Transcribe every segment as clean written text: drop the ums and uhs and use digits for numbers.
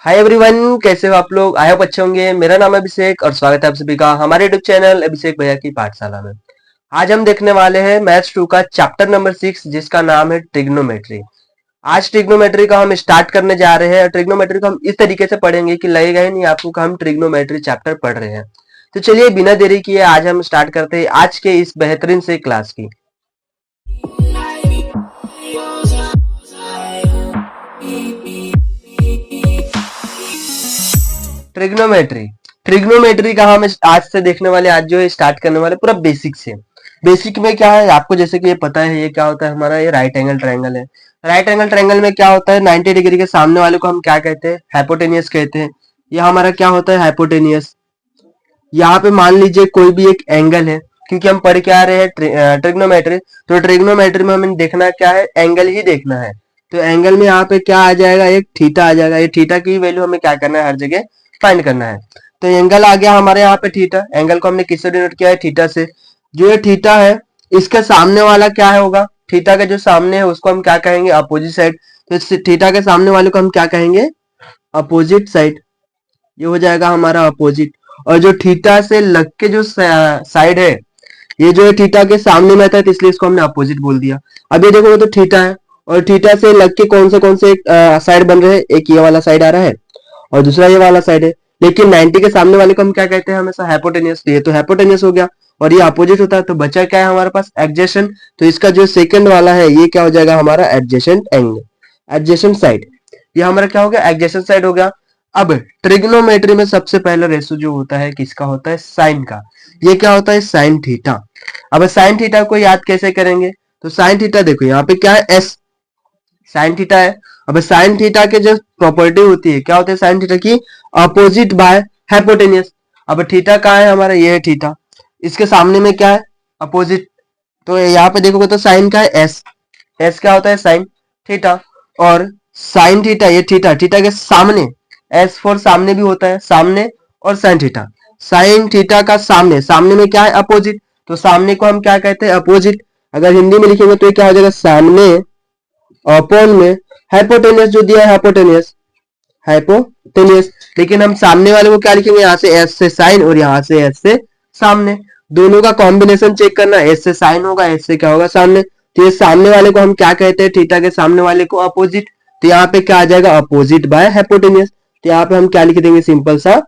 Hi everyone, कैसे हो आप लोग। आई होप अच्छे होंगे। मेरा नाम है अभिषेक और स्वागत है आप सभी का हमारे यूट्यूब चैनल अभिषेक भैया की पाठशाला में। आज हम देखने वाले हैं मैथ्स 2 का चैप्टर नंबर 6 जिसका नाम है ट्रिग्नोमेट्री। आज ट्रिग्नोमेट्री का हम स्टार्ट करने जा रहे हैं और ट्रिग्नोमेट्री को हम इस तरीके से पढ़ेंगे कि लगेगा ही नहीं आपको कि हम ट्रिग्नोमेट्री चैप्टर पढ़ रहे हैं। तो चलिए बिना देरी किए आज हम स्टार्ट करते हैं आज के इस बेहतरीन से क्लास की। ट्रिग्नोमेट्री ट्रिग्नोमेट्री का हम आज से देखने वाले, आज जो है स्टार्ट करने वाले पूरा बेसिक से। बेसिक में क्या है आपको जैसे कि ये पता है, ये क्या होता है हमारा, ये राइट एंगल ट्रायंगल है। राइट एंगल ट्रायंगल में क्या होता है, 90 डिग्री के सामने वाले को हम क्या कहते हैं, हाइपोटेनियस कहते हैं। ये हमारा क्या होता है, हाइपोटेनियस। यहाँ पे मान लीजिए कोई भी एक एंगल है, क्योंकि हम पढ़ के आ रहे हैं ट्रिग्नोमेट्री, तो ट्रिग्नोमेट्री में हमें देखना क्या है, एंगल ही देखना है। तो एंगल में यहाँ पे क्या आ जाएगा, एक थीटा आ जाएगा। ये थीटा की वैल्यू हमें क्या करना है, हर जगह फाइंड करना है। तो एंगल आ गया हमारे यहाँ पे थीटा। एंगल को हमने किससे डिनोट किया है, थीटा से। जो ये थीटा है इसके सामने वाला क्या है होगा, थीटा का जो सामने है उसको हम क्या कहेंगे, अपोजिट साइड। तो थीटा के सामने वाले को हम क्या कहेंगे, अपोजिट साइड। ये हो जाएगा हमारा अपोजिट। और जो थीटा से लग के जो साइड है, ये जो है थीटा के सामने में था, तो इसलिए इसको हमने अपोजिट बोल दिया। अब ये देखो तो थीटा है और थीटा से लग के कौन से साइड बन रहे हैं, एक ये वाला साइड आ रहा है और दूसरा ये वाला साइड है। लेकिन 90 के सामने वाले को हम क्या कहते हैं, हमेशा हाइपोटेनियस। ये तो हाइपोटेनियस हो गया और ये अपोजिट होता है, तो बचा क्या है हमारे पास, एडजेसेंट। तो इसका जो सेकंड वाला है ये क्या हो जाएगा हमारा, एडजेसेंट एंगल, एडजेसेंट साइड। ये हमारा क्या हो गया, एडजेसेंट साइड हो गया। अब ट्रिग्नोमेट्री में सबसे पहला रेशो जो होता है किसका होता है, साइन का। ये क्या होता है, साइन थीटा। अब साइन थीटा को याद कैसे करेंगे, तो साइन थीटा देखो यहाँ पे क्या है, एस साइन थीटा है। अब साइन थीटा के जो प्रॉपर्टी होती है, क्या होती है साइन थीटा की, अपोजिट बाय हाइपोटेनियस। अब थीटा कहाँ है हमारा, ये है थीटा, इसके सामने में क्या है, अपोजिट। तो यहाँ पे देखोगे तो साइन का है एस, एस क्या होता है, साइन थीटा। और साइन थीटा, ये थीटा, थीटा के सामने, एस फॉर सामने भी होता है, सामने। और साइन थीटा, साइन थीटा का सामने, सामने में क्या है, अपोजिट। तो सामने को हम क्या कहते हैं, अपोजिट। अगर हिंदी में लिखेंगे तो ये क्या हो जाएगा, सामने अपॉन में हाइपोटेनियस जो दिया है, हाइपोटेनियस, हाइपोटेनियस। लेकिन हम सामने वाले को क्या लिखेंगे, यहाँ से एस से साइन और यहाँ से एस से सामने। दोनों का कॉम्बिनेशन चेक करना, एस से साइन होगा, एस से क्या होगा, सामने। तो ये सामने वाले को हम क्या कहते हैं, थीटा के सामने वाले को अपोजिट। तो यहाँ पे क्या आ जाएगा, अपोजिट बाय हाइपोटेनियस। तो यहाँ पे हम क्या लिख देंगे, सिंपल सा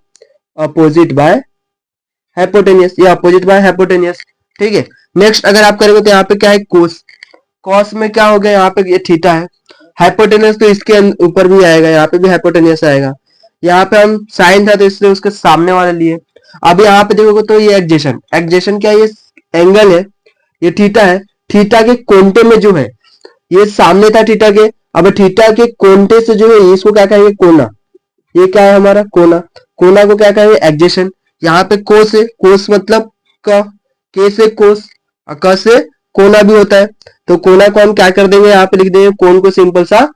अपोजिट बाय हाइपोटेनियस, ये अपोजिट बाय हाइपोटेनियस। ठीक है। नेक्स्ट अगर आप करेंगे तो यहाँ पे क्या है, कोस। कॉस में क्या हो गया, यहाँ पे ये थीटा है, हाइपोटेनियस तो इसके ऊपर भी आएगा, यहाँ पे भी हाइपोटेनियस आएगा। यहाँ पे हम साइन था तो इसलिए उसके सामने वाले लिए। अब यहाँ पे देखोगे तो ये एडजेसेंट, एडजेसेंट क्या है, ये एंगल है, ये थीटा है। थीटा के कोंटे में जो है, ये सामने था थीटा के, अब थीटा के कोंटे से जो है इसको क्या कहेंगे, कोना। ये क्या है हमारा, कोना। कोना को क्या कहेंगे, एडजेसेंट। यहाँ पे कोस है, कोस मतलब क, के से कोस, क से कोना भी होता है। तो कोना को हम क्या कर देंगे, यहाँ पे लिख देंगे कोन को सिंपल सा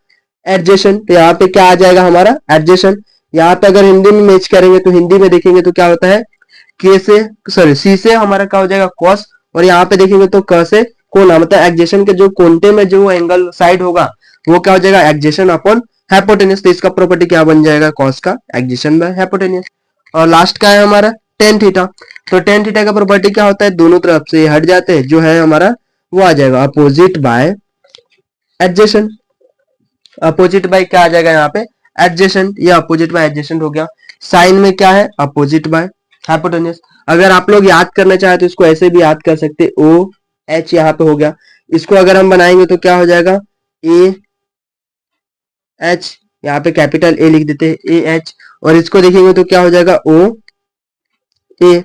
एडजेसेंट। तो यहाँ पे क्या आ जाएगा हमारा, एडजेसेंट। यहाँ पे अगर हिंदी में मैच करेंगे तो हिंदी में देखेंगे तो क्या होता है, के से, सॉरी सी से हमारा क्या हो जाएगा, कॉस। और यहाँ पे देखेंगे तो क से कोना, मतलब एडजेसेंट के जो कोंटे में जो एंगल साइड होगा वो क्या हो जाएगा, एडजेसेंट अपॉन हाइपोटेनियस। तो इसका प्रॉपर्टी क्या बन जाएगा, कॉस का एडजेसेंट बाय हाइपोटेनियस। और लास्ट का है हमारा टेन थीटा। तो टेन थीटा का प्रॉपर्टी क्या होता है, दोनों तरफ से हट जाते हैं, जो है हमारा वो आ जाएगा opposite bye adjacent. Opposite bye क्या आ जाएगा यहाँ पे, एडजेसेंट। ये अपोजिट बाय एडजेसेंट हो गया। साइन में क्या है, अपोजिट बाय हाइपोटेनियस। अगर आप लोग याद करना चाहे तो इसको ऐसे भी याद कर सकते, ओ एच यहाँ पे हो गया। इसको अगर हम बनाएंगे तो क्या हो जाएगा, ए एच, यहाँ पे कैपिटल ए लिख देते हैं, ए एच। और इसको देखेंगे तो क्या हो जाएगा, ओ ए।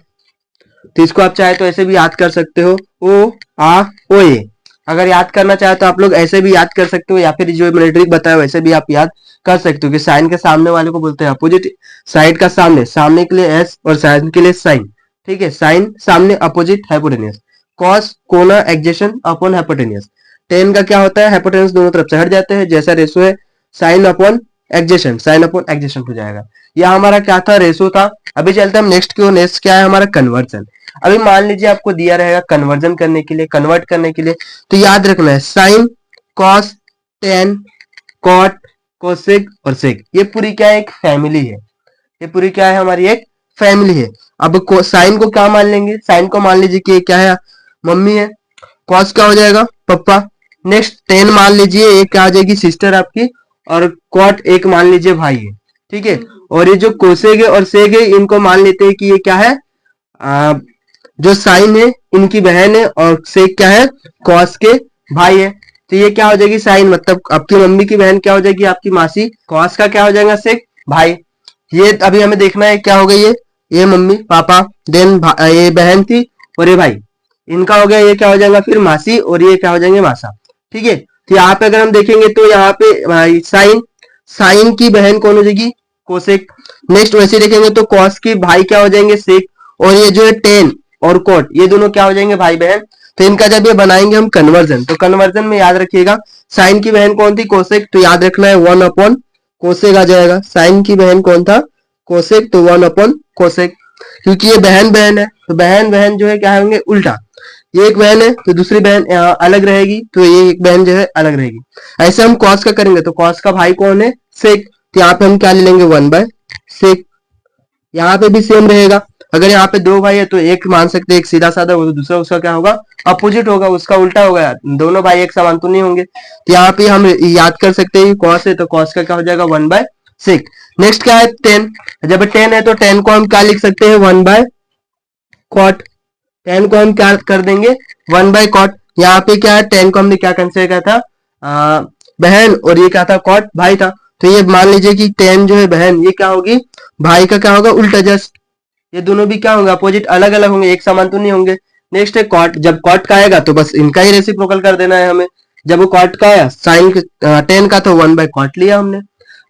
तो इसको आप चाहे तो ऐसे भी याद कर सकते हो, ओ आ ओ ए। अगर याद करना चाहे तो आप लोग ऐसे भी याद कर सकते हो, या फिर जो मैंने ट्रिक बताया वैसे भी आप याद कर सकते हो कि साइन के सामने वाले को बोलते हैं अपोजिट, साइड का सामने, सामने के लिए एस और साइन के लिए साइन। ठीक है, साइन सामने, अपोजिट हाइपोटेनियस। कॉस कोना एडजेसेंट अपॉन हाइपोटेनियस। टेन का क्या होता है, हाइपोटेनियस दोनों तरफ से हट जाते हैं, जैसा रेशो है sine upon adjacent, sine upon adjacent हो जाएगा। यह हमारा क्या था, रेशो था। अभी चलते हैं हम नेक्स्ट की ओर। नेक्स्ट क्या है हमारा, कन्वर्जन। अभी मान लीजिए आपको दिया रहेगा कन्वर्जन करने के लिए, कन्वर्ट करने के लिए, तो याद रखना है sine, cos, tan, cot, cosec और सेक, ये पूरी क्या है, एक फैमिली है। ये पूरी क्या है, हमारी एक फैमिली है। अब साइन को क्या मान लेंगे, साइन को मान लीजिए कि ये क्या है, मम्मी है। कॉस क्या हो जाएगा, पापा। नेक्स्ट टेन मान लीजिए ये क्या आ जाएगी, सिस्टर आपकी। और कॉट एक मान लीजिए भाई है, ठीक है। और ये जो कोसेग है और सेग है, इनको मान लेते हैं कि ये क्या है, आ, जो साइन है इनकी बहन है, और सेक क्या है, कॉस के भाई है। तो ये क्या हो जाएगी, साइन मतलब आपकी मम्मी की बहन क्या हो जाएगी, आपकी मासी। कॉस का क्या हो जाएगा, सेक भाई। ये अभी हमें देखना है क्या हो गई, ये मम्मी पापा, देन ये बहन थी और ये भाई, इनका हो गया, ये क्या हो जाएगा फिर मासी, और ये क्या हो जाएंगे मासा, ठीक है। तो यहाँ पे अगर हम देखेंगे तो यहाँ पे साइन, साइन की बहन कौन हो जाएगी, कोसेक। नेक्स्ट वैसे देखेंगे तो कॉस की भाई क्या हो जाएंगे, सेक। और ये जो है टेन और कोट, ये दोनों क्या हो जाएंगे, भाई बहन। तो इनका जब ये बनाएंगे हम कन्वर्जन, तो कन्वर्जन में याद रखिएगा, साइन की बहन कौन थी, कोसेक, तो याद रखना है 1 अपॉन कोसेक आ जाएगा। साइन की बहन कौन था, कोसेक, तो 1 अपॉन कोसेक। क्योंकि ये बहन बहन है, तो बहन बहन जो है क्या होंगे, उल्टा। ये एक बहन है तो दूसरी बहन अलग रहेगी, तो ये एक बहन जो है अलग रहेगी। ऐसे हम कॉस का करेंगे, तो कॉस का भाई कौन है, सेक। तो यहाँ पे हम क्या ले लेंगे, 1/सेक। यहाँ पे भी सेम रहेगा। अगर यहाँ पे दो भाई है तो एक मान सकते हैं, एक सीधा साधा, वो दूसरा उसका क्या होगा, अपोजिट होगा, उसका उल्टा होगा। दोनों भाई एक समान तो नहीं होंगे। तो यहाँ पे हम याद कर सकते हैं कॉस है, तो कॉस का क्या हो जाएगा, 1/सेक। नेक्स्ट क्या है, 10। जब 10 है तो 10 को हम क्या लिख सकते हैं, 1/कॉट। 10 को हम क्या कर देंगे, 1/कॉट। यहाँ पे क्या है, 10 को हमने क्या कंसिडर किया था, बहन, और ये क्या था, कॉट भाई था। तो ये मान लीजिए कि 10 जो है बहन, ये क्या होगी, भाई का क्या होगा, उल्टा जस्ट। ये दोनों भी क्या होंगे, अपोजिट, अलग अलग होंगे, एक समान तो नहीं होंगे। नेक्स्ट है कॉट। जब कॉट का आएगा तो बस इनका ही रेसिप्रोकल कर देना है हमें। जब वो कॉट का आया, साइन 10 का, तो 1/कॉट लिया हमने।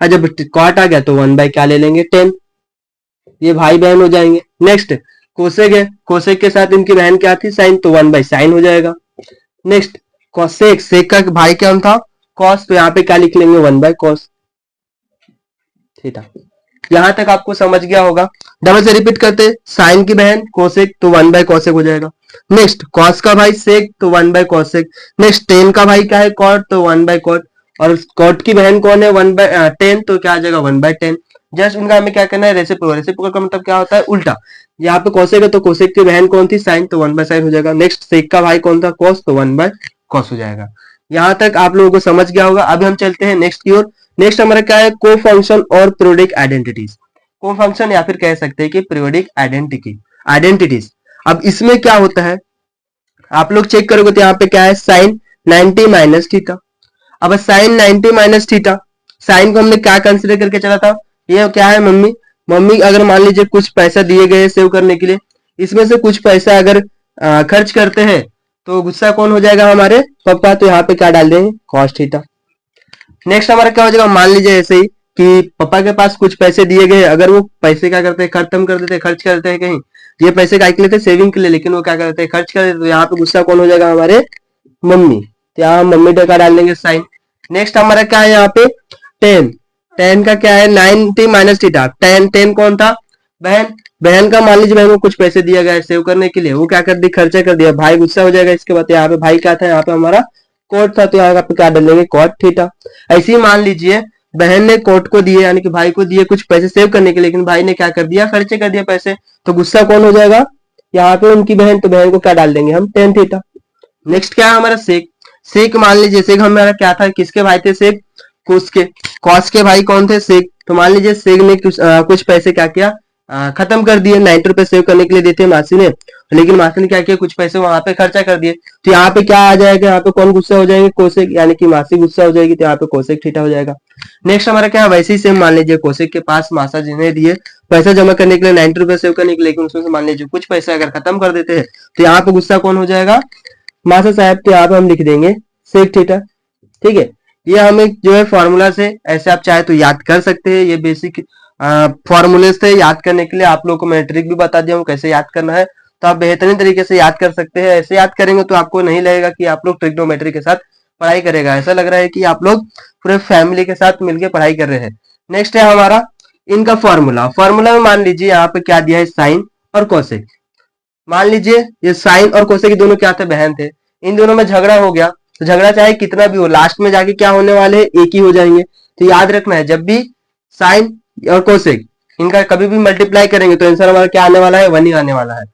और जब कॉट आ गया तो 1/ क्या ले लेंगे, 10। ये भाई बहन हो जाएंगे। नेक्स्ट कोसेक है, कोसेक के साथ इनकी बहन क्या थी, साइन, तो 1/साइन हो जाएगा। नेक्स्ट कॉसेक, सेक का भाई क्या था, कॉस, तो यहाँ पे क्या लिख लेंगे, 1/कॉस, ठीक है। यहां तक आपको समझ गया होगा। डबल से रिपीट करते, साइन की बहन कोसेक, तो 1/कोसेक हो जाएगा। नेक्स्ट कॉस का भाई सेक, तो 1/कोसेक। नेक्स्ट टेन का भाई क्या है, कॉट, तो 1/कॉट। और कॉट की बहन कौन है, 1/10, तो क्या आ जाएगा, 1/10। जस्ट उनका हमें क्या करना है, रेसिप्रोकल। रेसिप्रोकल का मतलब क्या होता है, उल्टा। यहाँ पे कोसेक है तो कोसेक की बहन कौन थी, साइन, तो 1/साइन हो जाएगा। नेक्स्ट सेक का भाई कौन था, कॉस, तो 1/कॉस हो जाएगा। यहां तक आप लोगों को समझ गया होगा। अभी हम चलते हैं नेक्स्ट की ओर। नेक्स्ट हमारा क्या है, को फंक्शन और पीरियोडिक आइडेंटिटीज। को फंक्शन या फिर कह सकते हैं कि पीरियोडिक आइडेंटिटीज। अब इसमें क्या होता है, आप लोग चेक करोगे तो यहाँ पे क्या है, साइन 90 माइनस थीटा। अब साइन 90 माइनस थीटा, साइन को हमने क्या कंसिडर करके चला था, ये क्या है, मम्मी। मम्मी अगर मान लीजिए कुछ पैसा दिए गए सेव करने के लिए, इसमें से कुछ पैसा अगर खर्च करते हैं तो गुस्सा कौन हो जाएगा, हमारे पापा। तो यहाँ पे क्या डाल देंगे, कॉस थीटा। नेक्स्ट हमारा क्या हो जाएगा, मान लीजिए ऐसे ही कि पापा के पास कुछ पैसे दिए गए, अगर वो पैसे क्या करते हैं, खत्म कर देते हैं, खर्च करते हैं कहीं। ये पैसे क्या के लिए थे, सेविंग के लिए, लेकिन वो क्या करते हैं, खर्च कर देते। तो यहाँ पे गुस्सा कौन हो जाएगा, हमारे मम्मी। तो यहाँ हम मम्मी का डाल देंगे साइन। नेक्स्ट हमारा क्या है, यहाँ पे 10। 10 का क्या है, 90 माइनस थीटा। 10 कौन था, बहन। बहन का मान लीजिए बहन को कुछ पैसे दिया गया सेव करने के लिए, वो क्या कर दी, खर्चा कर दिया, भाई गुस्सा हो जाएगा। इसके बाद यहाँ पे भाई क्या था, यहाँ पे हमारा कोट था, तो यहाँ पे क्या डाल देंगे, कॉट थीटा। ऐसे ही मान लीजिए बहन ने कोट को दिए, यानी कि भाई को दिए कुछ पैसे सेव करने के लिए, लेकिन भाई ने क्या कर दिया, खर्चे कर दिया पैसे। तो गुस्सा कौन हो जाएगा, यहाँ पे उनकी बहन। तो बहन को क्या डाल देंगे हम, टेन थीटा। नेक्स्ट क्या है हमारा सेक। सेक मान लीजिए, सेक हमारा क्या था, किसके भाई थे, सेक कोस के। कॉस के भाई कौन थे, सेक। तो मान लीजिए सेक ने कुछ पैसे क्या किया, खत्म कर दिए। 90 रुपए सेव करने के लिए देते मासी ने, लेकिन मासी ने क्या किया, कुछ पैसे वहां पे खर्चा कर दिए। तो यहाँ पे क्या आ जाएगा, यहाँ पे कौन गुस्सा हो जाएंगे, कोसेक, यानी कि मासी गुस्सा हो जाएगी। तो यहाँ पे कोसेक थीटा हो जाएगा। नेक्स्ट हमारा क्या है, वैसे ही सेम मान लीजिए कोसेक के पास मासा जिन्हें दिए पैसा जमा करने के लिए, 90 रुपए सेव करने के लिए, लेकिन उसमें से मान लीजिए कुछ पैसे अगर खत्म कर देते हैं, तो यहाँ पे गुस्सा कौन हो जाएगा, मासा साहब। तो यहाँ पे हम लिख देंगे सेक थीटा, ठीक है। ये हमें जो है फॉर्मूला से ऐसे आप चाहे तो याद कर सकते हैं। ये बेसिक फॉर्मूले से याद करने के लिए आप लोगों को मैं ट्रिक भी बता दिया हूँ कैसे याद करना है, तो आप बेहतरीन तरीके से याद कर सकते हैं। ऐसे याद करेंगे तो आपको नहीं लगेगा कि आप लोग ट्रिग्नोमेट्री के साथ पढ़ाई करेगा, ऐसा लग रहा है कि आप लोग पूरे फैमिली के साथ मिलकर पढ़ाई कर रहे हैं। नेक्स्ट है हमारा इनका फॉर्मूला। फॉर्मूला में मान लीजिए यहाँ पे क्या दिया है, साइन और कोसेक। मान लीजिए ये साइन और कोसेक के दोनों क्या थे, बहन थे। इन दोनों में झगड़ा हो गया, तो झगड़ा चाहे कितना भी हो, लास्ट में जाके क्या होने वाले हैं, एक ही हो जाएंगे। तो याद रखना है, जब भी साइन और कोसेक इनका कभी भी मल्टीप्लाई करेंगे तो आंसर हमारा क्या आने वाला है, 1 ही आने वाला है।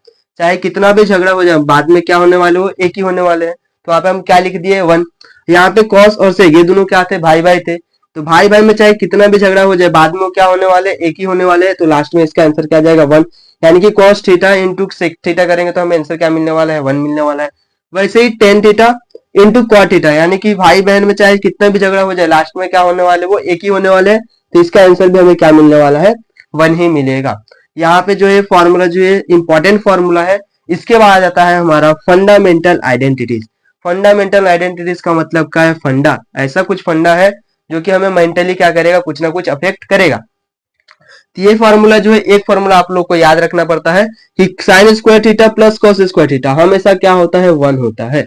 चाहे कितना भी झगड़ा हो जाए, बाद में क्या होने वाले हो, एक ही होने वाले हैं। तो वहां पे हम क्या लिख दिए, 1। यहाँ पे कॉस और सेक ये दोनों क्या थे, भाई भाई थे। तो भाई भाई में चाहे कितना भी झगड़ा हो जाए, बाद में वो क्या होने वाले, एक ही होने वाले हैं। तो लास्ट में इसका आंसर क्या आ जाएगा, 1। यानी कि cos theta into sec theta करेंगे तो हमें आंसर क्या मिलने वाला है, 1 मिलने वाला है। वैसे ही tan theta into cot theta, यानी कि भाई बहन में चाहे कितना भी झगड़ा हो जाए, लास्ट में क्या होने वाले, वो एक ही होने वाले हैं। तो इसका आंसर भी हमें क्या मिलने वाला है, 1 ही मिलेगा। यहाँ पे जो है फॉर्मूला जो है इंपॉर्टेंट फॉर्मूला है। इसके बाद आ जाता है हमारा फंडामेंटल आइडेंटिटीज। फंडामेंटल आइडेंटिटीज का मतलब क्या है, फंडा, ऐसा कुछ फंडा है जो कि हमें मेंटली क्या करेगा, कुछ ना कुछ अफेक्ट करेगा। तो ये फॉर्मूला जो है, एक फॉर्मूला आप लोग को याद रखना पड़ता है कि sign square theta plus cos square theta हमेशा क्या होता है, 1 होता है।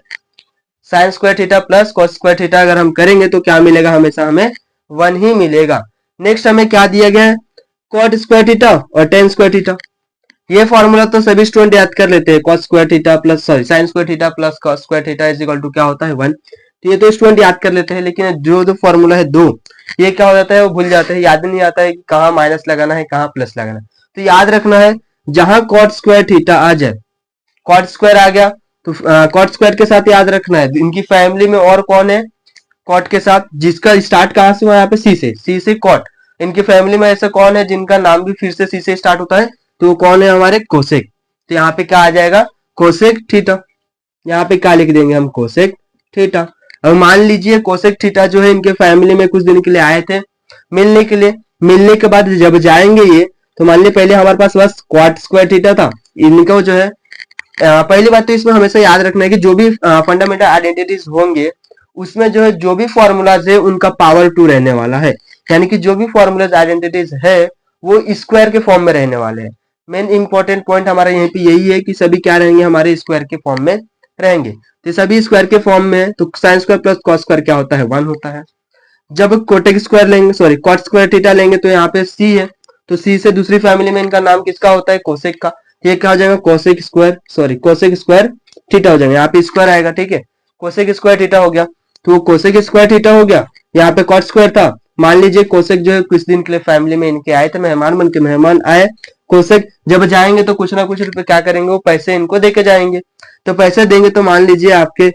Sign square theta plus cos square theta अगर हम करेंगे तो क्या मिलेगा, हमेशा हमें 1 ही मिलेगा। नेक्स्ट हमें क्या दिया गया है, कॉट स्क्वायर थीटा और टेन स्क्वायर थीटा। ये फॉर्मूला तो सभी स्टूडेंट याद कर लेते हैं, cos square theta plus sorry sine square theta plus cos square theta is equal to क्या होता है, 1। तो ये तो स्टूडेंट याद कर लेते हैं, लेकिन जो जो फॉर्मूला है दो, ये क्या हो जाता है, वो भूल जाते हैं, याद नहीं आता है कि कहाँ माइनस लगाना है, कहाँ प्लस लगाना है। तो याद रखना है, जहां कॉट स्क्वायर थीटा आ जाए, कॉट स्क्वायर आ गया तो कॉट स्क्वायर के साथ याद रखना है इनकी फैमिली में और कौन है, कॉट के साथ, जिसका स्टार्ट कहां से हुआ, यहाँ पे सी से, सी से कॉट। इनकी फैमिली में ऐसा कौन है जिनका नाम भी फिर से सी से स्टार्ट होता है, तो वो कौन है, हमारे कोसेक। तो यहाँ पे क्या आ जाएगा, कोसेक थीटा। यहाँ पे क्या लिख देंगे हम, कोसेक थीटा। अब मान लीजिए कोसेक थीटा जो है इनके फैमिली में कुछ दिन के लिए आए थे मिलने के लिए। मिलने के बाद जब जाएंगे ये, तो मान लीजिए पहले हमारे पास बस क्वाट स्क्वायर थीटा था, इनका जो है पहली बात तो इसमें हमेशा याद रखना है कि जो भी फंडामेंटल आइडेंटिटीज होंगे उसमें जो है जो भी फॉर्मूलाज है उनका पावर 2 रहने वाला है। यानी कि जो भी फॉर्मूलाज आइडेंटिटीज है वो स्क्वायर के फॉर्म में रहने वाले हैं। मेन इंपॉर्टेंट पॉइंट हमारा यहाँ पे यही है कि सभी क्या रहेंगे, हमारे स्क्वायर के फॉर्म में रहेंगे। तो सभी स्क्वायर के फॉर्म में, तो sine square plus cos square क्या होता है, 1 होता है। जब कोटेक स्क्वायर लेंगे, सॉरी कॉट स्क्वायर थीटा लेंगे, तो यहाँ पे सी है, तो सी से दूसरी फैमिली में इनका नाम किसका होता है, कोसेक का। ये क्या हो जाएगा, cosec square, sorry cosec square theta हो जाएगा। यहाँ पे स्क्वायर आएगा, ठीक है, कोसेक स्क्वायर थीटा हो गया। तो वो कोसेक स्क्वायर थीटा हो गया। यहाँ पे कॉट स्क्वायर था, मान लीजिए कोसेक जो है कुछ दिन के लिए फैमिली में इनके आए थे, मेहमान बन के मेहमान आए। कोसेक जब जाएंगे तो कुछ ना कुछ रुपए क्या करेंगे, वो पैसे इनको देके जाएंगे। तो पैसे देंगे तो मान लीजिए आपके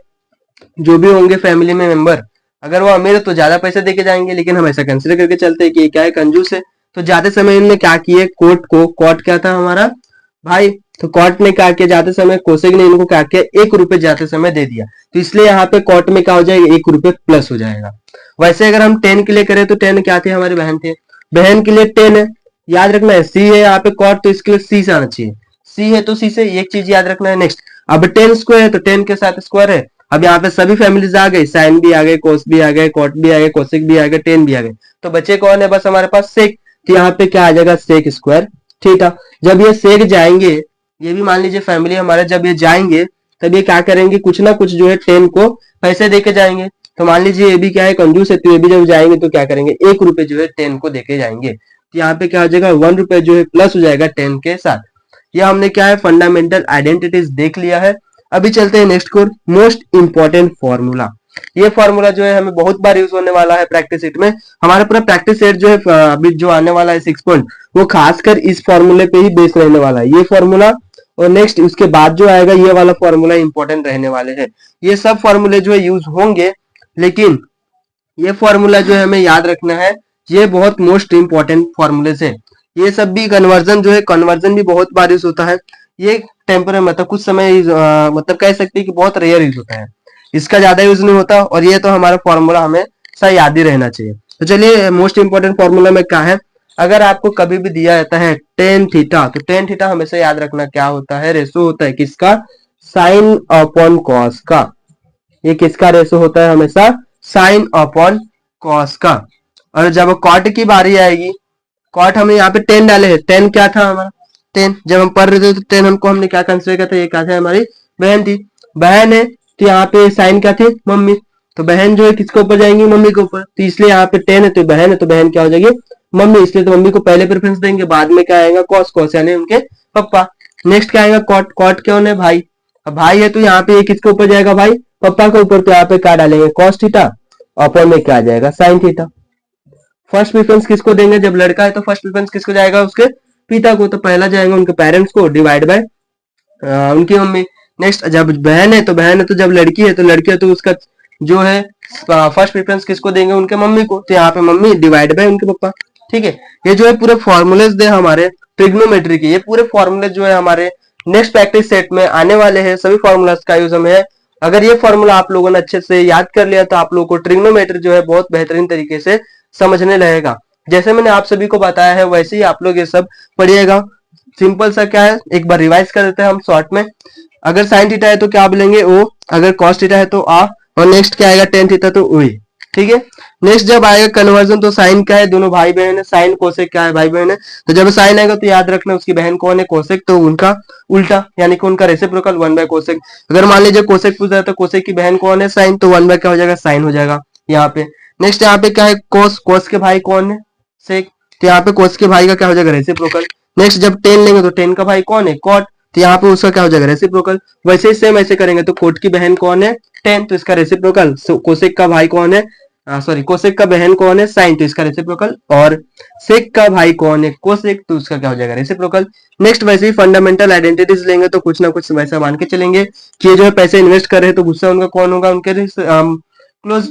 जो भी होंगे फैमिली में मेंबर, अगर वो अमीर है तो ज्यादा पैसे देके जाएंगे, लेकिन हम ऐसा कंसिडर करके चलते हैं कि ये क्या है, कंजूस है। तो ज्यादा समय इनने क्या किए, कोट को, कोट क्या था हमारा भाई, तो कोट ने क्या किया, जाते समय कोसेक ने इनको क्या किया, 1 रुपए जाते समय दे दिया। तो इसलिए यहाँ पे कोट में क्या हो जाएगा, 1 रुपए प्लस हो जाएगा। वैसे अगर हम 10 के लिए करें तो 10 क्या थे, हमारे बहन थे, बहन के लिए 10 है। याद रखना है सी है यहाँ पे कॉट, तो इसके लिए सी से आना चाहिए, सी है तो सी से, एक चीज याद रखना है। नेक्स्ट, अब 10 स्क्वायर है तो 10 के साथ स्क्वायर है। अब यहाँ पे सभी फैमिलीज आ गई, साइन भी आ गए, कोस भी आ गए, कॉट भी आ गए, कोसेक भी आ गए, 10 भी आ गए। तो बचे कौन है, बस हमारे पास सेक। तो यहाँ पे क्या आ जाएगा, सेक स्क्वायर थीटा। जब ये सेक जाएंगे, ये भी मान लीजिए फैमिली हमारे, जब ये जाएंगे तब ये क्या करेंगे, कुछ ना कुछ जो है 10 को पैसे देके जाएंगे। तो मान लीजिए ये भी क्या है, कंजूस है, तो ये भी जब जाएंगे तो क्या करेंगे, 1 रुपए जो है 10 को देके जाएंगे। तो यहाँ पे क्या हो जाएगा, 1 रुपए जो है प्लस हो जाएगा 10 के साथ। ये हमने क्या है, फंडामेंटल आइडेंटिटीज देख लिया है। अभी चलते हैं नेक्स्ट को, मोस्ट इंपॉर्टेंट फॉर्मूला। ये फॉर्मूला जो है हमें बहुत बार यूज होने वाला है प्रैक्टिस सेट में। हमारा पूरा प्रैक्टिस सेट जो है अभी जो आने वाला है 6 पॉइंट, वो खासकर इस फॉर्मूले पे ही बेस रहने वाला है, ये फॉर्मूला। और नेक्स्ट उसके बाद जो आएगा ये वाला फॉर्मूला इंपॉर्टेंट रहने वाले हैं। ये सब फॉर्मूले जो है यूज होंगे, लेकिन ये फॉर्मूला जो है हमें याद रखना है, ये बहुत मोस्ट इंपॉर्टेंट फॉर्मूलेज है। ये सब भी कन्वर्जन जो है, कन्वर्जन भी बहुत बार यूज होता है। ये टेम्पररी मतलब कुछ समय मतलब कह सकते हैं कि बहुत रेयर यूज होता है, इसका ज्यादा यूज नहीं होता। और ये तो हमारा फॉर्मूला हमें सही याद ही रहना चाहिए। तो चलिए मोस्ट इंपॉर्टेंट फॉर्मूला में क्या है, अगर आपको कभी भी दिया जाता है टेन थीटा, तो टेन थीटा हमेशा याद रखना क्या होता है, रेशो होता है किसका, साइन अपॉन कॉस का। ये किसका रेशो होता है, हमेशा साइन अपॉन कॉस का। और जब कॉट की बारी आएगी, कॉट हमने यहाँ पे 10 डाले हैं, 10 क्या था हमारा, 10 जब हम पढ़ रहे थे तो 10 हमको हमने क्या कंसिडर किया था, ये क्या था, हमारी बहन थी, बहन है। तो यहाँ पे साइन क्या थे, मम्मी। तो बहन जो है किसके ऊपर जाएंगी, मम्मी के ऊपर। तो इसलिए यहाँ पे 10 है तो बहन है, तो बहन क्या हो जाएगी, मम्मी। इसलिए तो मम्मी को पहले प्रेफरेंस देंगे, बाद में क्या आएगा, कॉस, कॉस यानी उनके पप्पा। नेक्स्ट क्या आएगा, कॉट, कॉट क्या है, भाई। अब भाई है तो यहाँ पे ये किसके ऊपर जाएगा, भाई पप्पा के ऊपर। तो यहाँ पे क्या डालेंगे, कॉस थीटा, अपॉन में क्या आ जाएगा, साइन थीटा। फर्स्ट प्रेफरेंस किसको देंगे? जब लड़का है तो फर्स्ट प्रेफरेंस किसको जाएगा? उसके पिता को। तो पहला जाएगा उनके पेरेंट्स को, डिवाइड बाय उनकी मम्मी। नेक्स्ट जब बहन है तो बहन है, तो जब लड़की है तो लड़की है तो उसका जो है फर्स्ट प्रेफरेंस किसको देंगे? उनके मम्मी को। तो यहाँ पे मम्मी डिवाइड बाय उनके पापा। ठीक है, ये जो है पूरे फॉर्मूलेज दे हमारे ट्रिग्नोमेट्री के, ये पूरे फॉर्मूले जो है हमारे नेक्स्ट प्रैक्टिस सेट में आने वाले हैं। सभी फॉर्मूलाज का यूज हमें, अगर ये फॉर्मूला आप लोगों ने अच्छे से याद कर लिया तो आप लोगों को ट्रिग्नोमेट्री जो है बहुत बेहतरीन तरीके से समझने लगेगा। जैसे मैंने आप सभी को बताया है वैसे ही आप लोग ये सब पढ़िएगा। सिंपल सा क्या है, एक बार रिवाइज कर देते हैं हम शॉर्ट में। अगर साइन थीटा है तो क्या बोलेंगे? ओ। अगर कॉस थीटा है तो आ। और नेक्स्ट क्या आएगा? टेन थीटा तो ओ। ठीक है, नेक्स्ट जब आएगा कन्वर्जन, तो साइन क्या है? दोनों भाई बहन है। साइन कोसेक क्या है? भाई बहन है। तो जब साइन आएगा तो याद रखना उसकी बहन कौन है? कोसेक, तो उनका उल्टा यानी कि उनका रेसिप्रोकल 1/कोसेक। अगर मान लीजिए कोसेक पूछ रहा है तो कोसेक की बहन कौन है? साइन, तो 1/ क्या हो जाएगा? साइन हो जाएगा यहाँ पे। नेक्स्ट यहाँ पे क्या है? कोस, कोस के भाई कौन है? सेक, तो यहाँ पे कोस के भाई का क्या हो जाएगा? रेसिप्रोकल। नेक्स्ट जब टेन लेंगे तो टेन का भाई कौन है? कॉट, तो यहाँ पे उसका क्या हो जाएगा? रेसिप्रोकल। वैसे ही सेम ऐसे करेंगे तो कोट की बहन कौन है? टेन, तो इसका रेसिप्रोकल। कोसेक का भाई कौन है? सॉरी, कोसेक का बहन कौन है? साइन, तो इसका रेसिप्रोकल। और सेक का भाई कौन है? कोसेक, तो उसका क्या हो जाएगा? रेसिप्रोकल। नेक्स्ट वैसे ही फंडामेंटल आइडेंटिटीज लेंगे तो कुछ ना कुछ वैसा मान के चलेंगे कि ये जो है पैसे इन्वेस्ट कर रहे हैं तो गुस्सा उनका कौन होगा? उनके क्लोज,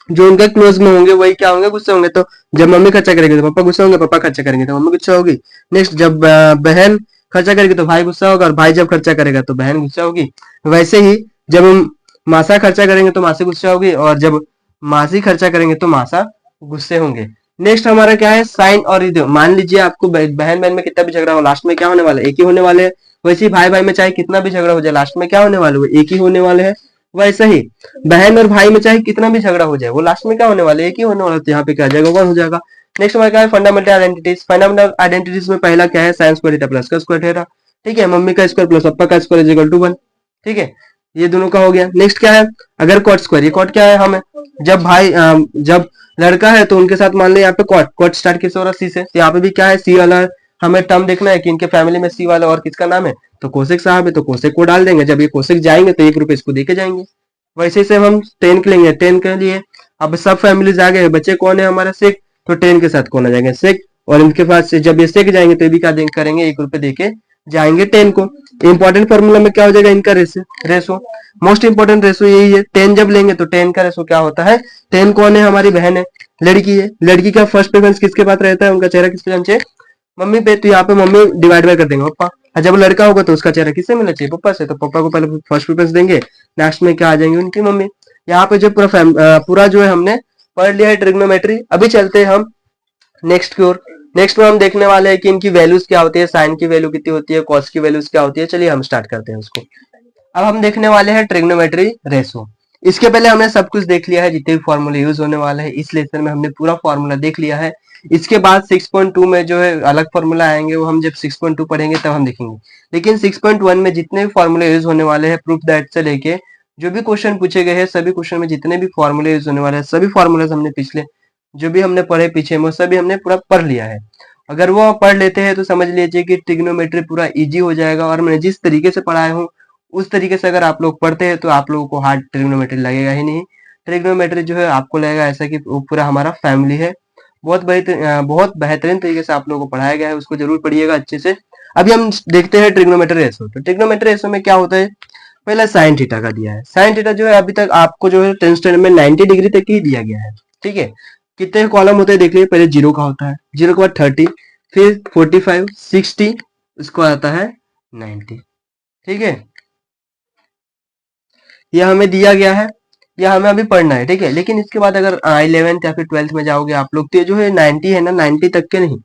जो उनके क्लोज में होंगे वही क्या होंगे? गुस्सा होंगे। तो जब मम्मी खर्चा करेंगे तो पापा गुस्सा होंगे, पापा खर्चा करेंगे तो मम्मी गुस्सा होगी। नेक्स्ट जब बहन खर्चा करेगी तो भाई गुस्सा होगा, और भाई जब खर्चा करेगा तो बहन गुस्सा होगी। वैसे ही जब हम मासा खर्चा करेंगे तो मासी गुस्सा होगी, और जब मासी खर्चा करेंगे तो मासा गुस्से होंगे। नेक्स्ट हमारा क्या है? साइन और इधर मान लीजिए आपको बहन बहन में कितना भी झगड़ा हो, लास्ट में क्या होने वाला है? एक ही होने वाले हैं। वैसे ही भाई भाई में चाहे कितना भी झगड़ा हो जाए, लास्ट में क्या होने वाले हैं? एक ही होने वाले हैं। वैसे ही बहन और भाई में चाहे कितना भी झगड़ा हो जाए, वो लास्ट में क्या होने वाले? एक ही होने वाला है। तो यहाँ पे क्या आ जाएगा? 1 हो जाएगा। नेक्स्ट हमारा क्या है? Fundamental identities. फंडामेंटल आइडेंटिटीज में पहला क्या है? साइन स्क्वायर थीटा प्लस का स्क्वायर थीटा। ठीक है, मम्मी का स्क्वायर प्लस पापा का स्क्वायर इज इक्वल टू 1। ठीक है, ये दोनों का हो गया। नेक्स्ट क्या है? अगर कॉट स्क्वायर, ये कॉट क्या है? हमें जब भाई जब लड़का है तो उनके साथ मान लो यहाँ पे कॉट, कॉट स्टार्ट किससे हो रहा है? सी से। तो यहाँ पे भी क्या है? सी वाला हमें टर्म देखना है कि इनके फैमिली में सी वाला और किसका नाम है? तो कोसेक साहब है, तो कोसेक को डाल देंगे। जब ये कोसेक जाएंगे तो 1 रुपए इसको देके जाएंगे। वैसे से हम 10 के लेंगे, 10 के लिए अब सब फैमिलीज आ गए, बच्चे कौन है हमारा? सेक, तो 10 के साथ कौन आ जाएंगे? सेक। और इनके पास से जब ये सेक जाएंगे तो ये भी क्या करेंगे? 1 रुपए देके जाएंगे 10 को। इंपॉर्टेंट फॉर्मूला में क्या हो जाएगा? इनका रेसो। मोस्ट इंपॉर्टेंट रेसो यही है। 10 जब लेंगे तो 10 का रेसो क्या होता है? 10 कौन है? हमारी बहन है, लड़की है। लड़की का फर्स्ट प्रेफरेंस किसके पास रहता है? उनका चेहरा किसके जाना चाहिए? मम्मी पे। तो यहाँ पे मम्मी डिवाइड बाय कर देंगे पापा। और जब लड़का होगा तो उसका चेहरा किससे मिलना चाहिए? पापा से। तो पापा को पहले फर्स्ट प्रेफरेंस देंगे, लास्ट में क्या आ जाएंगे? उनकी मम्मी। यहाँ पे जो पूरा जो है हमने पढ़ लिया है ट्रिग्नोमेट्री। अभी चलते हैं हम नेक्स्ट की ओर। नेक्स्ट में हम देखने वाले हैं कि इनकी वैल्यूज क्या होती है, साइन की वैल्यू कितनी होती है, कॉस की वैल्यूज क्या होती है। चलिए हम स्टार्ट करते हैं उसको। अब हम देखने वाले हैं ट्रिग्नोमेट्री रेशो। इसके पहले हमने सब कुछ देख लिया है, जितने भी फॉर्मूले यूज होने वाले हैं इस लेसन में हमने पूरा फॉर्मूला देख लिया है। इसके बाद 6.2 में जो है अलग फॉर्मूला आएंगे, वो हम जब 6.2 पढ़ेंगे तब हम देखेंगे। लेकिन 6.1 में जितने भी फॉर्मूले यूज होने वाले हैं, प्रूफ दैट से लेके जो भी क्वेश्चन पूछे गए हैं, सभी क्वेश्चन में जितने भी फॉर्मूले यूज होने वाले हैं, सभी फॉर्मूले हमने पिछले जो भी हमने पढ़े पीछे में सभी हमने पूरा पढ़ लिया है। अगर वो पढ़ लेते हैं तो समझ लीजिए कि ट्रिग्नोमेट्री पूरा इजी हो जाएगा। और मैंने जिस तरीके से पढ़ाया हूँ उस तरीके से अगर आप लोग पढ़ते हैं तो आप लोगों को हार्ड ट्रिग्नोमेट्री लगेगा ही नहीं। ट्रिग्नोमेट्री जो है आपको लगेगा ऐसा कि वो पूरा हमारा फैमिली है। बहुत बेहतरीन तरीके से आप लोगों को पढ़ाया गया है, उसको जरूर पढ़िएगा अच्छे से। अभी हम देखते हैं ट्रिग्नोमेट्री रेशो। तो ट्रिग्नोमेट्री रेशो में क्या होता है? पहला साइन थीटा का दिया है। साइन थीटा जो है अभी तक आपको जो है 10th स्टैंडर्ड में 90 डिग्री तक ही दिया गया है। ठीक है, कितने कॉलम होते हैं देख लीजिए। पहले 0 का होता है, 0 के बाद 30, फिर 45, 60, उसको आता है 90। ठीक है, यह हमें दिया गया है, यह हमें अभी पढ़ना है। ठीक है, लेकिन इसके बाद अगर 11th या फिर 12th में जाओगे आप लोग तो ये जो है 90 है ना, 90 तक के नहीं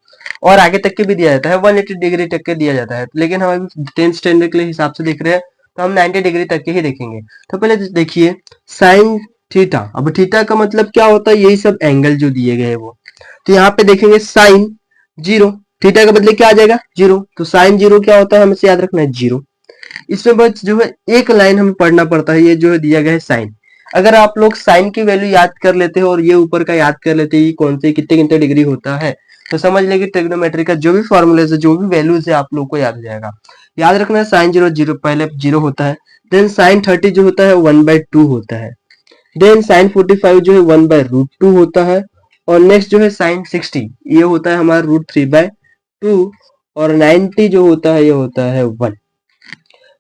और आगे तक के भी दिया जाता है, 180 डिग्री तक के दिया जाता है। लेकिन हम अभी 10th स्टैंडर्ड के हिसाब से देख रहे हैं तो हम 90 डिग्री तक के ही देखेंगे। तो पहले देखिए साइन थीटा। अब थीटा का मतलब क्या होता है? यही सब एंगल जो दिए गए हैं वो। तो यहाँ पे देखेंगे साइन 0, थीटा का बदले क्या आ जाएगा? 0। तो साइन 0 क्या होता है? हमें याद रखना है 0। इसमें बस जो है एक लाइन हमें पढ़ना पड़ता है, ये जो है दिया गया है साइन। अगर आप लोग साइन की वैल्यू याद कर लेते हो और ये ऊपर का याद कर लेते हैं कौन से कितने कितने डिग्री होता है, तो समझ लेंगे ट्रिग्नोमेट्री का जो भी फॉर्मूले है, जो भी वैल्यूज है, आप लोग को याद हो जाएगा। याद रखना है साइन 0 0 पहले 0 होता है, देन साइन 30 जो होता है 1/2 होता है, देन साइन 45 जो है 1/√2 होता है, और नेक्स्ट जो है साइन 60, ये होता है हमारा √3/2, और 90 जो होता है ये होता है 1।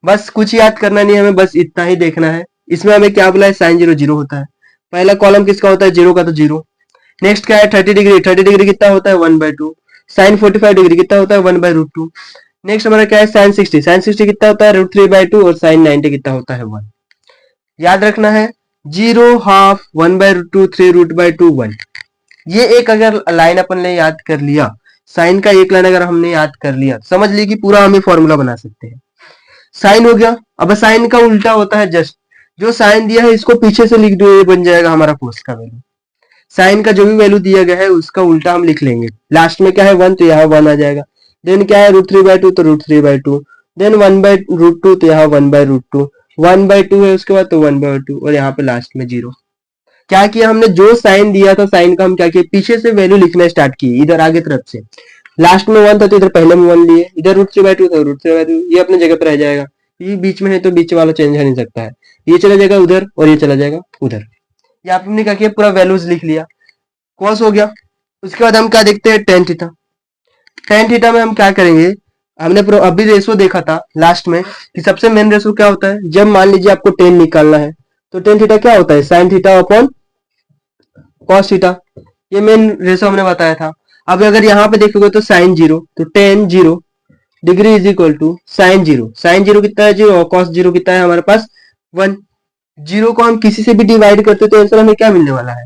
बस कुछ याद करना नहीं है हमें, बस इतना ही देखना है। इसमें हमें क्या बोला है, साइन 0 0 होता है। पहला कॉलम किसका होता है, 0 का, तो 0। नेक्स्ट क्या है 30 डिग्री, 30 डिग्री कितना होता है 1/2। साइन 45 डिग्री कितना होता है 1/√2। नेक्स्ट हमारा क्या है साइन 60, साइन 60 कितना होता है √3/2, और साइन 90 कितना होता है 1। याद रखना है 0, हाफ, 1/√2, 3√2, 1। ये एक अगर लाइन अपन ने याद कर लिया, साइन का एक लाइन अगर हमने याद कर लिया, समझ ली कि पूरा हमें फॉर्मूला बना सकते हैं। साइन हो गया। अब साइन का उल्टा होता है जस्ट, जो साइन दिया है इसको पीछे से लिख दो, ये बन जाएगा हमारा कोस का वैल्यू। साइन का जो भी वैल्यू दिया गया है उसका उल्टा हम लिख लेंगे। लास्ट में क्या है 1, तो यहाँ 1 आ जाएगा। देन क्या है √3/2, तो √3/2। देन 1/√2, तो यहाँ 1/√2। 1/2 है उसके बाद, तो 1/2, और यहाँ पे लास्ट में 0। क्या किया हमने, जो साइन दिया था साइन का हम क्या किया, पीछे से वैल्यू लिखना स्टार्ट किए, इधर आगे तरफ से। लास्ट में 1 था तो इधर पहले में 1 लिए, इधर √3/2 था √3/2, ये अपने जगह पर रह जाएगा। ये बीच में है तो बीच वाला चेंज हो नहीं सकता है, ये चला जाएगा उधर और ये चला जाएगा उधर। ये आपने क्या किया, पूरा वैल्यूज लिख लिया। कॉस हो गया। उसके बाद हम क्या देखते हैं, टेन थीटा। टेन थीटा में हम क्या करेंगे, हमने अभी रेशो देखा था लास्ट में कि सबसे मेन रेशो क्या होता है, जब मान लीजिए आपको टेन निकालना है तो टेन थीटा क्या होता है, sine theta upon cos theta. ये मेन रेशो हमने बताया था। अब अगर यहाँ पे देखोगे तो साइन 0, तो tan 0 degree is equal to sine 0। Sine 0 कितना है 0, और कॉस 0 कितना है हमारे पास 1। 0 को हम किसी से भी डिवाइड करते तो आंसर हमें क्या मिलने वाला है,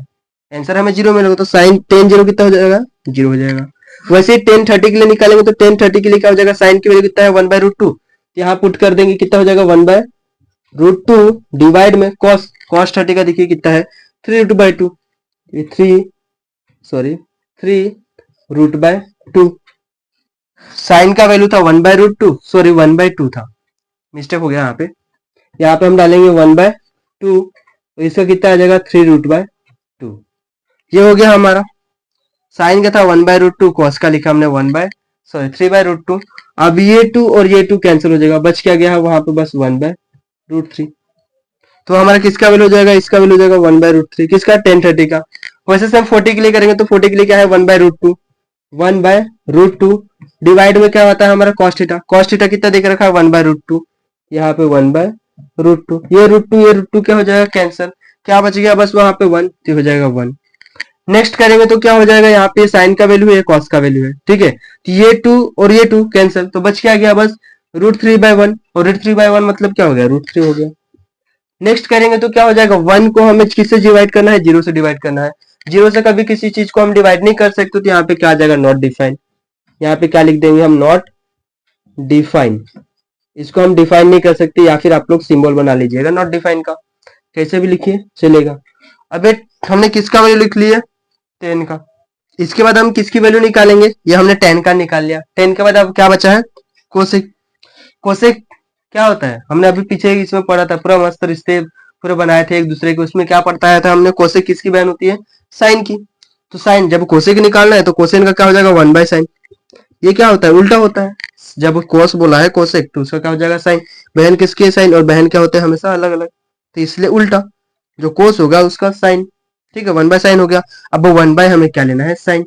आंसर हमें 0 मिलेगा। तो साइन टेन 0 कितना हो जाएगा, 0 हो जाएगा। वैसे ही टेन 30 के लिए निकालेंगे तो टेन 30 के लिए क्या हो जाएगा, साइन की वैल्यू कितना है 1/√2, यहाँ पुट कर देंगे, कितना हो जाएगा 1/√2 डिवाइड में कॉस, कॉस 30 का देखिए कितना है 3√2, ये 3√2। साइन का वैल्यू था 1/√2, सॉरी 1/2 था, मिस्टेक हो गया यहाँ पे। यहाँ पे हम डालेंगे 1/2, तो इसका कितना आ जाएगा 3√2। ये हो गया हमारा। साइन का था 1/√2, कॉस का लिखा हमने 3/√2। अब ये 2 और ये 2 कैंसिल हो जाएगा, बच क्या गया है वहां पे बस 1/√3। तो हमारा किसका वैल्यू हो जाएगा, इसका वैल्यू हो जाएगा 1/√3, किसका, टेन 30 का। वैसे से हम 40 के लिए करेंगे तो 40 के लिए क्या है 1/√2, 1/√2 डिवाइड में क्या होता है हमारा कॉस थीटा। कॉस थीटा कितना देख रखा है 1/√2, यहाँ पे 1/√2। ये √2 क्या हो जाएगा कैंसिल, क्या बच गया बस वहां पे 1, तो हो जाएगा 1। नेक्स्ट करेंगे तो क्या हो जाएगा, यहाँ पे साइन का वैल्यू है कॉस का वैल्यू है, ठीक है। तो ये 2 और ये 2 कैंसिल, तो बच क्या गया बस √3/1, और √3/1 मतलब क्या हो गया, √3 हो गया। नेक्स्ट करेंगे तो क्या हो जाएगा, 1 को हमें किससे डिवाइड करना है, 0 से डिवाइड करना है। 0 से कभी किसी चीज को हम डिवाइड नहीं कर सकते, तो यहाँ पे क्या आ जाएगा, नॉट डिफाइन। यहाँ पे क्या लिख देंगे हम, नॉट डिफाइन। इसको हम डिफाइन नहीं कर सकते, या फिर आप लोग सिंबल बना लीजिएगा नॉट डिफाइन का, कैसे भी लिखिए चलेगा। अब हमने किसका वैल्यू लिख लिया, 10 का। इसके बाद हम किसकी वैल्यू निकालेंगे, ये हमने 10 का निकाल लिया। 10 के बाद अब क्या बचा है, कोसेक। कोसेक क्या होता है, हमने अभी पीछे इसमें पढ़ा था, पूरा मस्त रिश्ते पूरे बनाए थे एक दूसरे के, उसमें क्या पढ़ता था हमने, कोसेक किसकी बहन होती है, साइन की। तो साइन जब कोसेक निकालना है तो कोसेक का क्या हो जाएगा 1/sin। ये क्या होता है, उल्टा होता है। जब कोस बोला है कोसेक तो उसका क्या हो जाएगा साइन। बहन किसकी है, साइन, और बहन क्या होते हैं हमेशा अलग अलग, तो इसलिए उल्टा, जो कोस होगा उसका साइन, ठीक है, 1/sin हो गया। अब 1/ हमें क्या लेना है, साइन,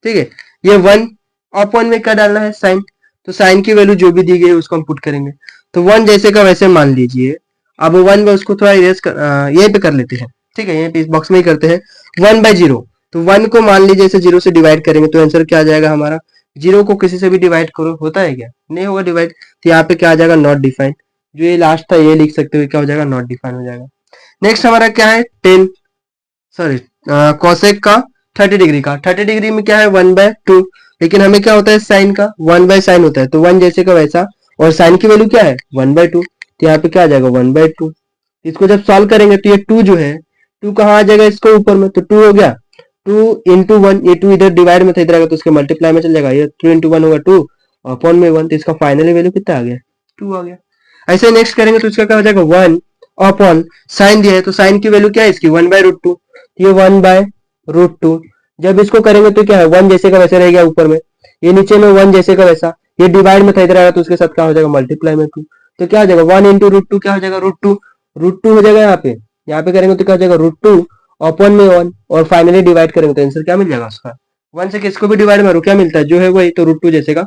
ठीक है। ये 1/1 में क्या डालना है, साइन। तो साइन की वैल्यू जो भी दी गई है उसको हम पुट करेंगे। तो 1 जैसे का वैसे मान लीजिए। अब 1 में उसको थोड़ा इरेज कर, यहीं पे कर लेते हैं, ठीक है, यहीं पे इस बॉक्स में ही करते हैं। 1/0, तो 1 को मान लीजिए जैसे 0 से डिवाइड करेंगे तो आंसर क्या आ जाएगा हमारा, 0 को किसी से भी डिवाइड करो, होता है क्या, नहीं होगा डिवाइड, तो यहाँ पे क्या आ जाएगा, नॉट डिफाइन। जो ये लास्ट था ये लिख सकते हो, क्या हो जाएगा, नॉट डिफाइन हो जाएगा। नेक्स्ट हमारा क्या है, 10, सॉरी कोसेक का 30 डिग्री का। 30 डिग्री में क्या है 1/2, लेकिन हमें क्या होता है साइन का 1/sin होता है, तो 1 जैसे का वैसा, और साइन की वैल्यू क्या है 1/2, तो यहाँ पे क्या आ जाएगा 1/2। इसको जब सॉल्व करेंगे तो ये 2 जो है, 2 कहाँ आ जाएगा, इसको ऊपर में, तो 2 हो गया। 2 into 1, ये 2 इधर डिवाइड में था, इधर आएगा तो इसके मल्टीप्लाई में चल जाएगा, ये 2 into 1 होगा 2 अपॉन में 1, तो इसका फाइनली वैल्यू कितना आ गया, 2 आ गया। ऐसे नेक्स्ट करेंगे तो इसका क्या हो जाएगा 1 अपॉन साइन दिया है, तो साइन की वैल्यू क्या है इसकी 1/√2, ये 1/√2। जब इसको करेंगे तो क्या है 1 जैसे का वैसे रह गया ऊपर में, ये नीचे में 1 जैसे का वैसा, ये डिवाइड में था इधर आएगा तो उसके साथ क्या हो जाएगा मल्टीप्लाई में 2, तो क्या हो जाएगा 1 into √2 क्या हो जाएगा √2 हो जाएगा। यहाँ पे करेंगे तो क्या हो जाएगा √2 अपॉन में 1 और फाइनली डिवाइड करेंगे तो आंसर क्या मिल जाएगा उसका। 1 से किसको भी डिवाइड मारो क्या मिलता है, जो है वही, तो √2 जैसे का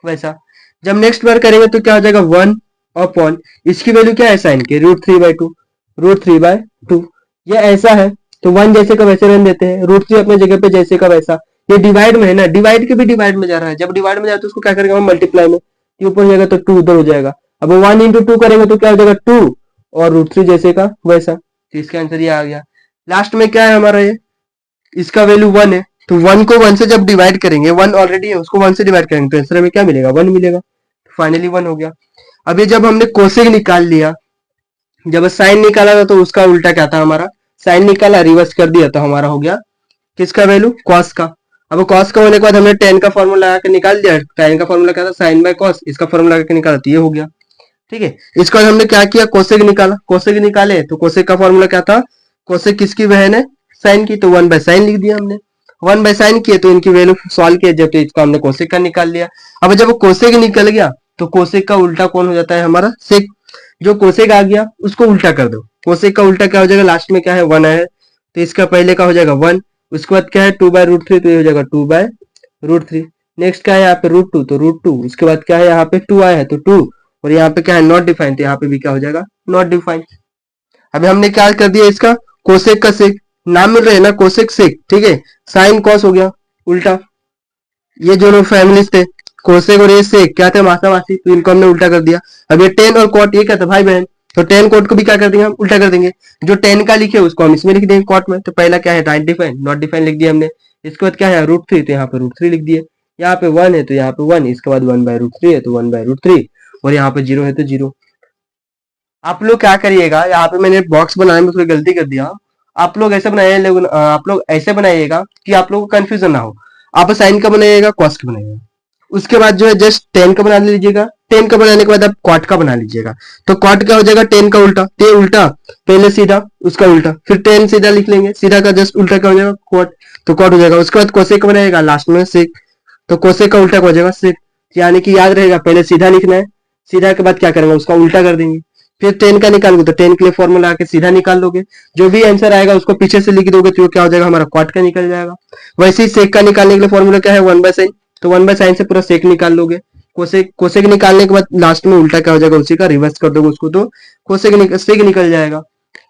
वैसा। जब नेक्स्ट बार करेंगे तो क्या हो जाएगा 1 अपॉन, इसकी वैल्यू क्या है साइन की, √3/2, √3/2 ये ऐसा है तो 1 जैसे का वैसे रहने देते हैं, √3 अपने जगह पे जैसे का वैसा। ये डिवाइड में है ना, डिवाइड के भी डिवाइड में जा रहा है, जब डिवाइड में जाए तो उसको क्या करेंगे हम मल्टीप्लाई में, ये ऊपर जाएगा तो 2 उधर हो जाएगा। अब 1 इंटू 2 करेंगे तो क्या हो जाएगा 2 और √3 जैसे का वैसा, तो इसका आंसर ये आ गया। लास्ट में क्या है हमारा, ये इसका वैल्यू 1 है, तो 1 को 1 से जब डिवाइड करेंगे, 1 ऑलरेडी है उसको 1 से डिवाइड करेंगे तो आंसर में क्या मिलेगा 1 मिलेगा, फाइनली 1 हो गया। अब ये जब हमने कोसेक निकाल लिया, जब साइन निकाला था तो उसका उल्टा क्या था हमारा, साइन निकाला रिवर्स कर दिया तो हमारा हो गया किसका वैल्यू, कॉस का। अब कॉस का होने के बाद हमने टेन का फॉर्मूला लगा के निकाल दिया, टेन का फॉर्मूला क्या था साइन बाय कॉस, इसका फॉर्मूला लगा के निकाला तो ये हो गया। ठीक है, इसके बाद हमने क्या किया कोसेक निकाला, कोसेक निकाले तो कोसेक का फॉर्मूला क्या था, कोसेक किसकी बहन है साइन की, तो 1/sin लिख दिया हमने, 1/sin किए तो इनकी वैल्यू सॉल्व किया जब, तो इसको हमने कोसेक का निकाल लिया। अब जब कोसेक निकल गया तो कोसेक का उल्टा कौन हो जाता है हमारा सेक, जो कोसेक आ गया उसको उल्टा कर दो, कोसेक का उल्टा क्या हो जाएगा, लास्ट में क्या है 1 है तो इसका पहले का हो जाएगा 1, उसके बाद क्या है 2/√3 तो ये हो जाएगा 2/√3। नेक्स्ट क्या है यहाँ पे √2 तो √2, उसके बाद क्या है यहाँ पे 2 आया है तो 2, और यहाँ पे क्या है नॉट डिफाइंड तो यहाँ पे भी क्या हो जाएगा नॉट डिफाइंड। अभी हमने क्या कर दिया इसका कोसेक का सेक, नाम मिल रहे हैं ना कोसेक सेक, ठीक है, साइन कॉस हो गया उल्टा, ये दोनों फैमिलीज थे कोसेक और ये सेक क्या थे मासा मासी, तो इनको हमने उल्टा कर दिया। अब ये टेन और कॉट ये क्या था भाई बहन, तो टेन कोट को भी क्या कर देंगे हम उल्टा कर देंगे, जो टेन का लिखे उसको हम इसमें लिख देंगे कॉट में, तो पहला क्या है राइट डिफाइन नॉट डिफाइन लिख दिया हमने, इसके बाद क्या है √3 तो यहाँ पे √3 लिख दिए, यहाँ पे 1 है तो यहाँ पे 1, इसके बाद 1/√3 है तो 1/√3, और यहाँ पे 0 है तो 0। आप लोग क्या करिएगा, यहाँ पे मैंने बॉक्स बनाने में थोड़ी गलती कर दिया, आप लोग ऐसे बनाइए, आप लोग ऐसे बनाइएगा कि आप लोगों को कंफ्यूजन ना हो, आप साइन का बनाइएगा कॉस का बनाइएगा, उसके बाद जो है जस्ट टेन का बना लीजिएगा, टेन का बनाने के बाद आप क्वाट का बना लीजिएगा, तो क्वाट क्या हो जाएगा टेन का उल्टा, टेन उल्टा पहले सीधा उसका उल्टा, फिर टेन सीधा लिख लेंगे, सीधा का जस्ट उल्टा क्या हो जाएगा क्वाट, तो क्वाट हो जाएगा। उसके बाद कोसेक का बनाएगा लास्ट में सेक, तो कोसेक का उल्टा क्या हो जाएगा सेक, यानी कि याद रहेगा पहले सीधा लिखना है, सीधा के बाद क्या करेंगे उसका उल्टा कर देंगे, फिर टेन का निकालोगे तो टेन के लिए फॉर्मूला आके सीधा निकाल लोगे, जो भी आंसर आएगा उसको पीछे से लिख दोगे तो क्या हो जाएगा हमारा क्वाट का निकल जाएगा। वैसे ही सेक का निकालने के लिए फॉर्मूला क्या है 1/sin, तो 1/sin से पूरा सेक निकाल लोगे, कोसेक कोसेक निकालने के बाद लास्ट में उल्टा क्या हो जाएगा उसी का रिवर्स कर दोगे उसको तो सेक निकल जाएगा।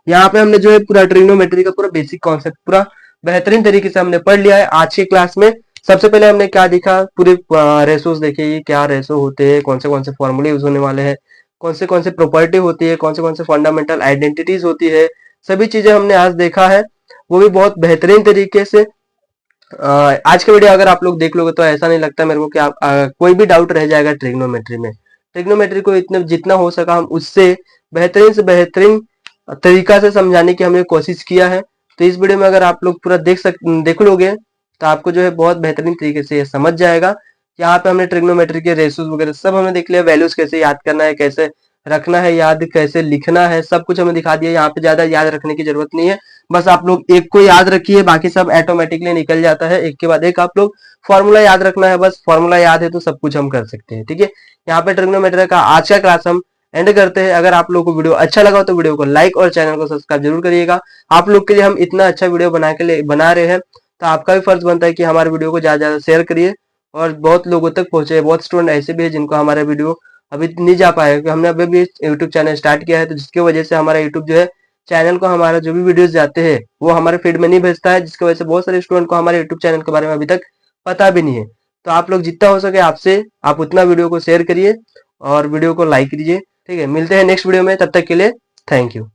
यहाँ पे हमने जो है पूरा ट्रिग्नोमेट्री का पूरा बेसिक कॉन्सेप्ट पूरा बेहतरीन तरीके से हमने पढ़ लिया है आज की क्लास में। सबसे पहले हमने क्या देखा, पूरे रेसोस देखे, ये क्या रेसो होते हैं, कौन से फॉर्मूले यूज होने वाले हैं, कौन से प्रॉपर्टी होती है, कौन से फंडामेंटल आइडेंटिटीज होती है, सभी चीजें हमने आज देखा है, वो भी बहुत बेहतरीन तरीके से। आज का वीडियो अगर आप लोग देख लोगे तो ऐसा नहीं लगता मेरे को कि आप कोई भी डाउट रह जाएगा ट्रिग्नोमेट्री में, ट्रिग्नोमेट्री को इतने जितना हो सका हम उससे बेहतरीन तरीका से समझाने की हमने कोशिश किया है। तो इस वीडियो में अगर आप लोग पूरा देख लोगे तो आपको जो है बहुत बेहतरीन तरीके से ये समझ जाएगा। यहाँ पे हमने ट्रिग्नोमेट्री के रेशोज वगैरह सब हमने देख लिया, वैल्यूज कैसे याद करना है, कैसे रखना है याद, कैसे लिखना है, सब कुछ हमें दिखा दिया। यहाँ पे ज्यादा याद रखने की जरूरत नहीं है, बस आप लोग एक को याद रखिए, बाकी सब ऑटोमेटिकली निकल जाता है, एक के बाद एक आप लोग फॉर्मूला याद रखना है, बस फॉर्मूला याद है तो सब कुछ हम कर सकते हैं। ठीक है, यहाँ पे ट्रिग्नोमेट्री का आज का क्लास हम एंड करते हैं। अगर आप लोगों को वीडियो अच्छा लगा तो वीडियो को लाइक और चैनल को सब्सक्राइब जरूर करिएगा। आप लोग के लिए हम इतना अच्छा वीडियो बना रहे हैं तो आपका भी फर्ज बनता है कि हमारे वीडियो को ज्यादा ज्यादा शेयर करिए और बहुत लोगों तक पहुंचे। बहुत स्टूडेंट ऐसे भी है जिनको हमारा वीडियो अभी नहीं जा पाया, क्योंकि हमने अभी भी यूट्यूब चैनल स्टार्ट किया है, तो जिसकी वजह से हमारा यूट्यूब जो है चैनल को हमारा जो भी वीडियोस जाते हैं वो हमारे फीड में नहीं भेजता है, जिसकी वजह से बहुत सारे स्टूडेंट को हमारे यूट्यूब चैनल के बारे में अभी तक पता भी नहीं है। तो आप लोग जितना हो सके आपसे आप उतना वीडियो को शेयर करिए और वीडियो को लाइक कीजिए। ठीक है, मिलते हैं नेक्स्ट वीडियो में, तब तक के लिए थैंक यू।